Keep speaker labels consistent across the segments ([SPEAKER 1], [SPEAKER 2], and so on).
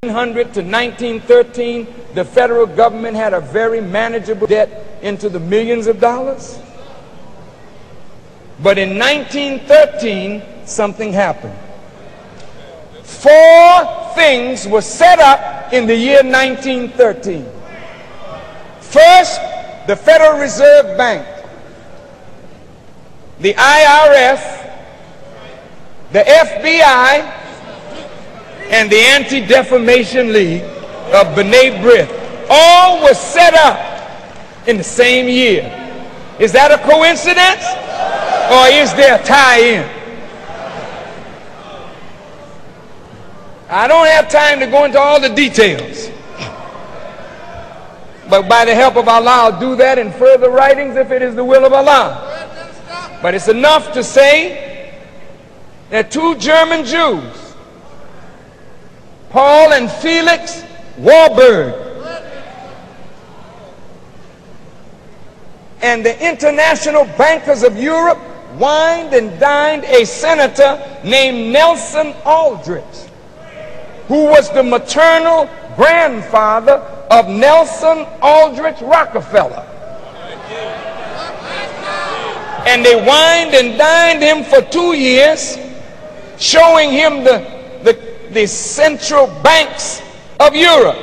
[SPEAKER 1] 1900 to 1913, the federal government had a very manageable debt into the millions of dollars. But in 1913, something happened. Four things were set up in the year 1913. First, the Federal Reserve Bank, the IRS, the FBI, and the Anti-Defamation League of B'nai B'rith, all were set up in the same year. Is that a coincidence? Or is there a tie-in? I don't have time to go into all the details. But by the help of Allah, I'll do that in further writings if it is the will of Allah. But it's enough to say that two German Jews, Paul and Felix Warburg, and the international bankers of Europe wined and dined a senator named Nelson Aldrich, who was the maternal grandfather of Nelson Aldrich Rockefeller. And they wined and dined him for 2 years, showing him the central banks of Europe.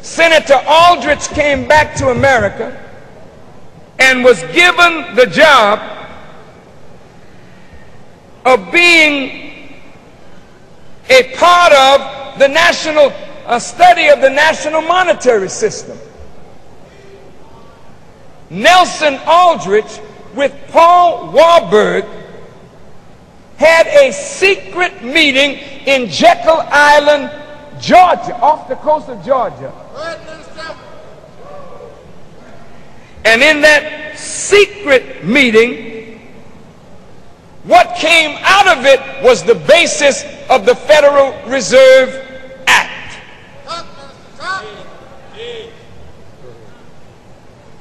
[SPEAKER 1] Senator Aldrich came back to America and was given the job of being a part of the national study of the national monetary system. Nelson Aldrich with Paul Warburg had a secret meeting in Jekyll Island, Georgia, off the coast of Georgia. And in that secret meeting, what came out of it was the basis of the Federal Reserve Act.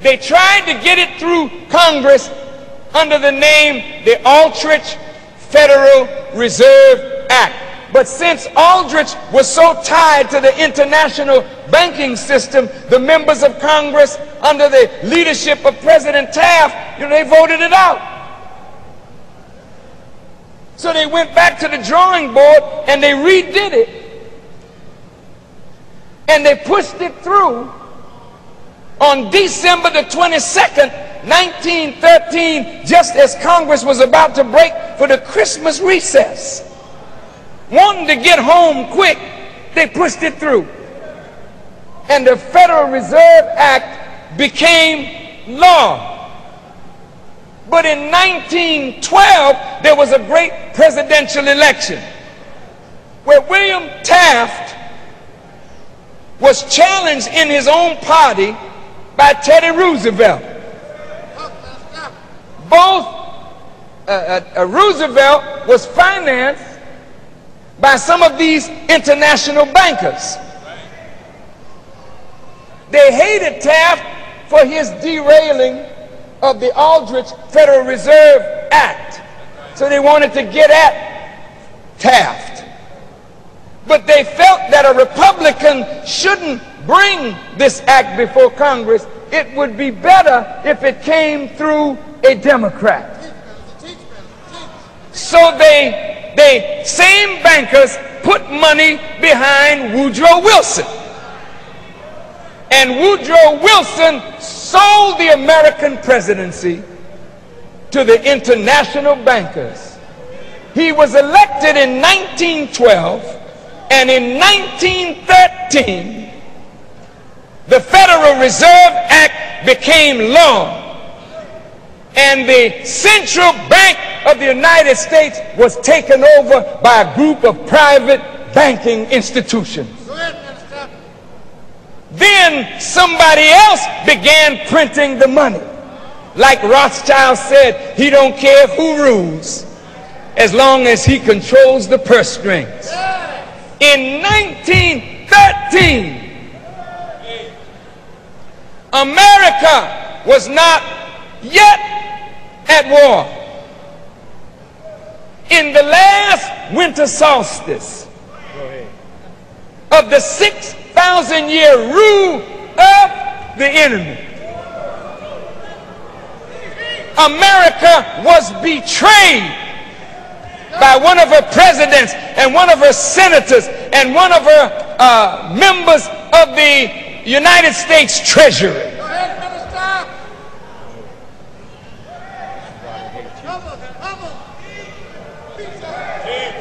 [SPEAKER 1] They tried to get it through Congress under the name the Aldrich Federal Reserve Act. But since Aldrich was so tied to the international banking system, the members of Congress under the leadership of President Taft, they voted it out. So they went back to the drawing board and they redid it. And they pushed it through on December the 22nd, 1913, just as Congress was about to break for the Christmas recess. Wanting to get home quick, they pushed it through. And the Federal Reserve Act became law. But in 1912, there was a great presidential election where William Taft was challenged in his own party by Teddy Roosevelt. Roosevelt was financed by some of these international bankers. They hated Taft for his derailing of the Aldrich Federal Reserve Act. So they wanted to get at Taft. But they felt that a Republican shouldn't bring this act before Congress. It would be better if it came through a Democrat. So they same bankers put money behind Woodrow Wilson. And Woodrow Wilson sold the American presidency to the international bankers. He was elected in 1912, and in 1913, the Federal Reserve Act became law. And the Central Bank of the United States was taken over by a group of private banking institutions. Then somebody else began printing the money. Like Rothschild said, he don't care who rules as long as he controls the purse strings. In 1913, America was not yet at war. In the last winter solstice, of the 6,000-year rule of the enemy. America was betrayed by one of her presidents and one of her senators and one of her members of the United States Treasury.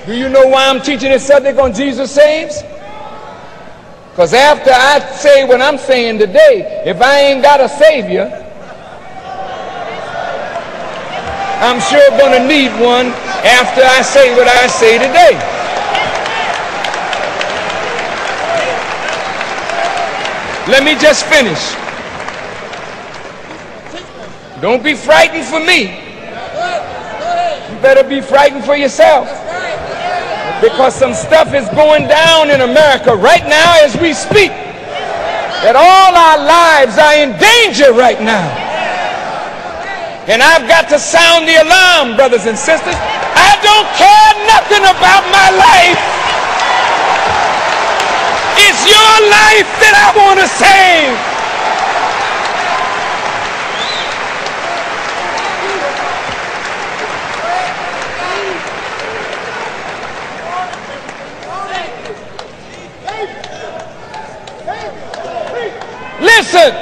[SPEAKER 1] Do you know why I'm teaching this subject on Jesus Saves? Because after I say what I'm saying today, if I ain't got a Savior, I'm sure going to need one after I say what I say today. Let me just finish. Don't be frightened for me. You better be frightened for yourself. Because some stuff is going down in America right now as we speak. That all our lives are in danger right now. And I've got to sound the alarm, brothers and sisters. I don't care nothing about my life. It's your life that I want to save. Listen,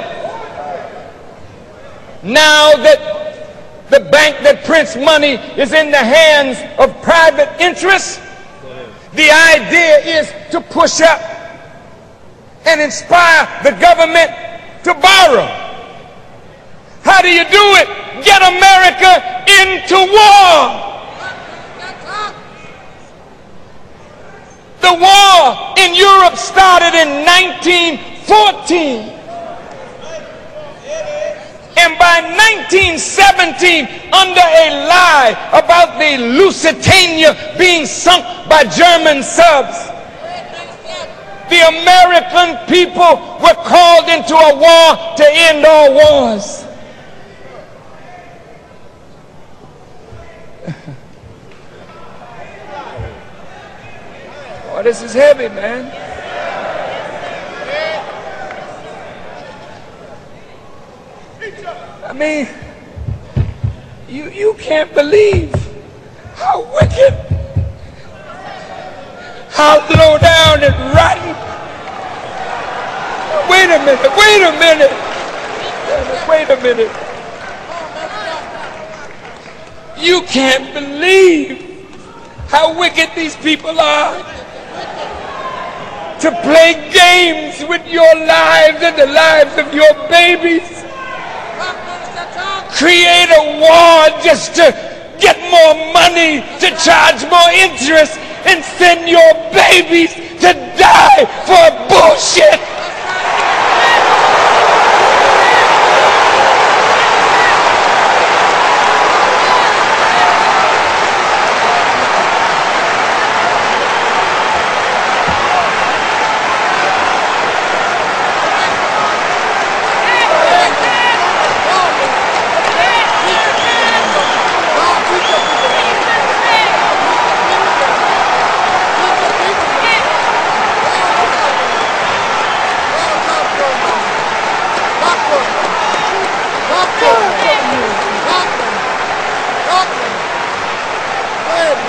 [SPEAKER 1] now that the bank that prints money is in the hands of private interests, the idea is to push up and inspire the government to borrow. How do you do it? Get America into war. The war in Europe started in 1914. And by 1917, under a lie about the Lusitania being sunk by German subs, the American people were called into a war to end all wars. Oh, this is heavy, man. I mean, you can't believe how wicked, how low down and rotten. Wait a minute, wait a minute, wait a minute. You can't believe how wicked these people are to play games with your lives and the lives of your babies. Create a war just to get more money, to charge more interest, and send your babies to die for bullshit.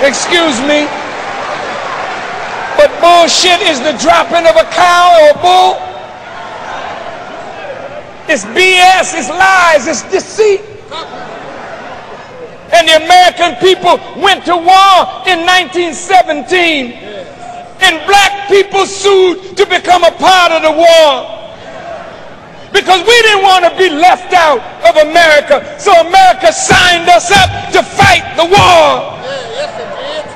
[SPEAKER 1] Excuse me, but bullshit is the dropping of a cow or a bull. It's BS, it's lies, it's deceit. And the American people went to war in 1917, and black people sued to become a part of the war. Because we didn't want to be left out of America, so America signed us up to fight the war.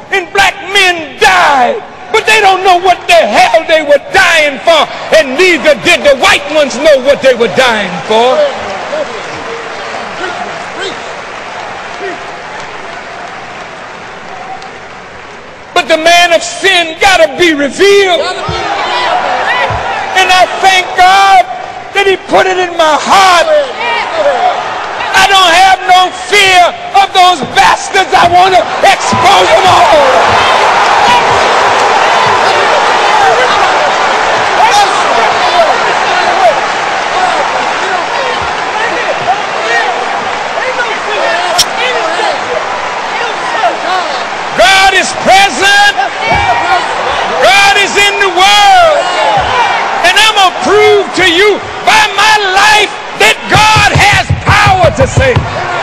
[SPEAKER 1] And black men died, but they don't know what the hell they were dying for, and neither did the white ones know what they were dying for. But the man of sin gotta be revealed. And I thank God that he put it in my heart. I don't have no fear of those bastards. I want to expose them all. to say